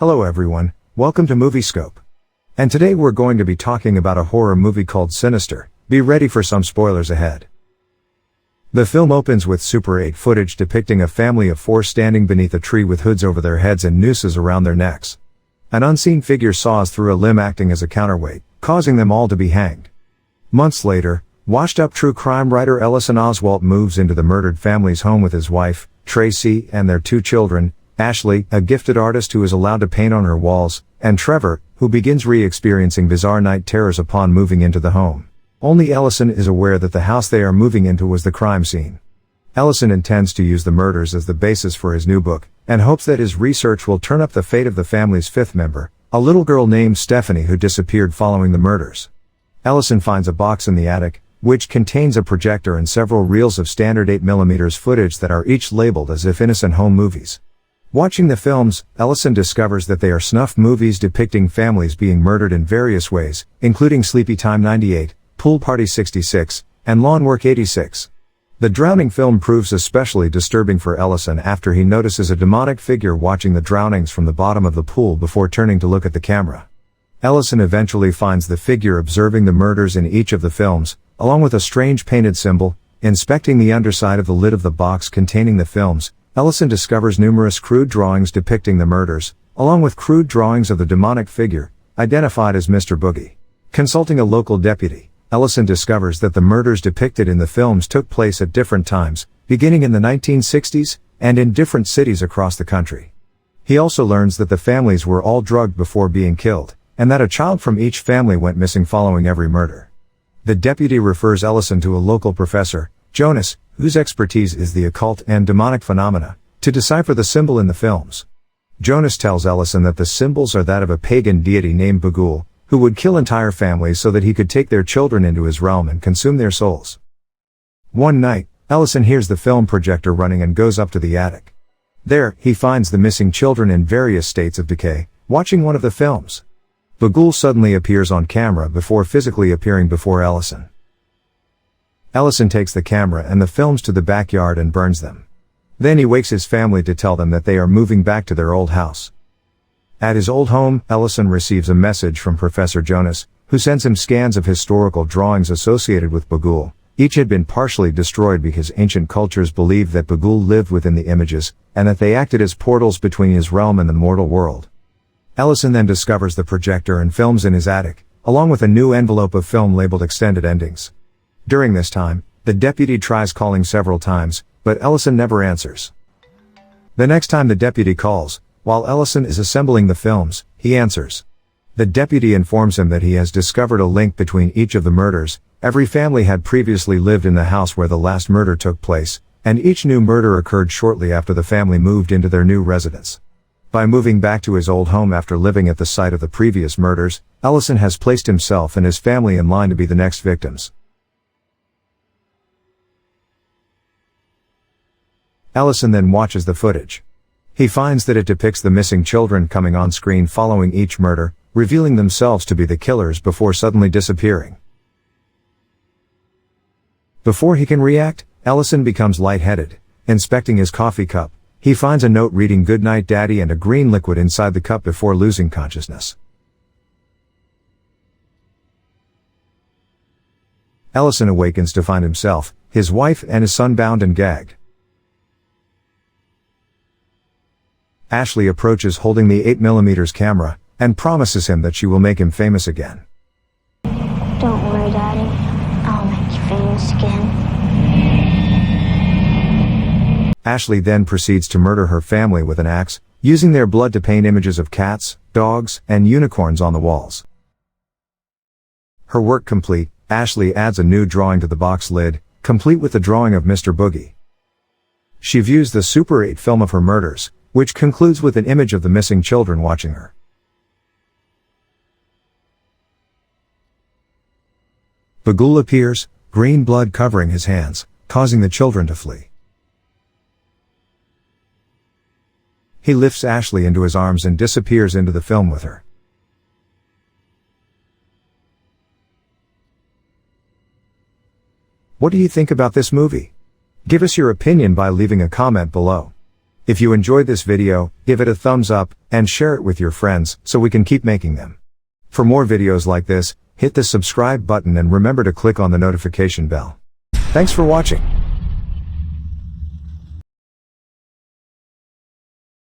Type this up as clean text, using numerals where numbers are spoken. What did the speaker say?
Hello everyone, welcome to MovieScope. And today we're going to be talking about a horror movie called Sinister. Be ready for some spoilers ahead. The film opens with Super 8 footage depicting a family of 4 standing beneath a tree with hoods over their heads and nooses around their necks. An unseen figure saws through a limb acting as a counterweight, causing them all to be hanged. Months later, washed-up true crime writer Ellison Oswalt moves into the murdered family's home with his wife, Tracy, and their 2 children, Ashley, a gifted artist who is allowed to paint on her walls, and Trevor, who begins re-experiencing bizarre night terrors upon moving into the home. Only Ellison is aware that the house they are moving into was the crime scene. Ellison intends to use the murders as the basis for his new book, and hopes that his research will turn up the fate of the family's 5th member, a little girl named Stephanie who disappeared following the murders. Ellison finds a box in the attic, which contains a projector and several reels of standard 8mm footage that are each labeled as if innocent home movies. Watching the films, Ellison discovers that they are snuff movies depicting families being murdered in various ways, including Sleepy Time 98, Pool Party 66, and Lawn Work 86. The drowning film proves especially disturbing for Ellison after he notices a demonic figure watching the drownings from the bottom of the pool before turning to look at the camera. Ellison eventually finds the figure observing the murders in each of the films, along with a strange painted symbol. Inspecting the underside of the lid of the box containing the films, Ellison discovers numerous crude drawings depicting the murders, along with crude drawings of the demonic figure, identified as Mr. Boogie. Consulting a local deputy, Ellison discovers that the murders depicted in the films took place at different times, beginning in the 1960s, and in different cities across the country. He also learns that the families were all drugged before being killed, and that a child from each family went missing following every murder. The deputy refers Ellison to a local professor, Jonas, whose expertise is the occult and demonic phenomena, to decipher the symbol in the films. Jonas tells Ellison that the symbols are that of a pagan deity named Bughuul, who would kill entire families so that he could take their children into his realm and consume their souls. One night, Ellison hears the film projector running and goes up to the attic. There, he finds the missing children in various states of decay, watching one of the films. Bughuul suddenly appears on camera before physically appearing before Ellison. Ellison takes the camera and the films to the backyard and burns them. Then he wakes his family to tell them that they are moving back to their old house. At his old home, Ellison receives a message from Professor Jonas, who sends him scans of historical drawings associated with Bughuul. Each had been partially destroyed because ancient cultures believed that Bughuul lived within the images, and that they acted as portals between his realm and the mortal world. Ellison then discovers the projector and films in his attic, along with a new envelope of film labeled Extended Endings. During this time, the deputy tries calling several times, but Ellison never answers. The next time the deputy calls, while Ellison is assembling the films, he answers. The deputy informs him that he has discovered a link between each of the murders. Every family had previously lived in the house where the last murder took place, and each new murder occurred shortly after the family moved into their new residence. By moving back to his old home after living at the site of the previous murders, Ellison has placed himself and his family in line to be the next victims. Ellison then watches the footage. He finds that it depicts the missing children coming on screen following each murder, revealing themselves to be the killers before suddenly disappearing. Before he can react, Ellison becomes lightheaded. Inspecting his coffee cup, he finds a note reading "Good night, Daddy" and a green liquid inside the cup before losing consciousness. Ellison awakens to find himself, his wife and his son bound and gagged. Ashley approaches holding the 8mm camera, and promises him that she will make him famous again. Don't worry, Daddy. I'll make you famous again. Ashley then proceeds to murder her family with an axe, using their blood to paint images of cats, dogs, and unicorns on the walls. Her work complete, Ashley adds a new drawing to the box lid, complete with the drawing of Mr. Boogie. She views the Super 8 film of her murders, which concludes with an image of the missing children watching her. Bughuul appears, green blood covering his hands, causing the children to flee. He lifts Ashley into his arms and disappears into the film with her. What do you think about this movie? Give us your opinion by leaving a comment below. If you enjoyed this video, give it a thumbs up, and share it with your friends, so we can keep making them. For more videos like this, hit the subscribe button and remember to click on the notification bell. Thanks for watching.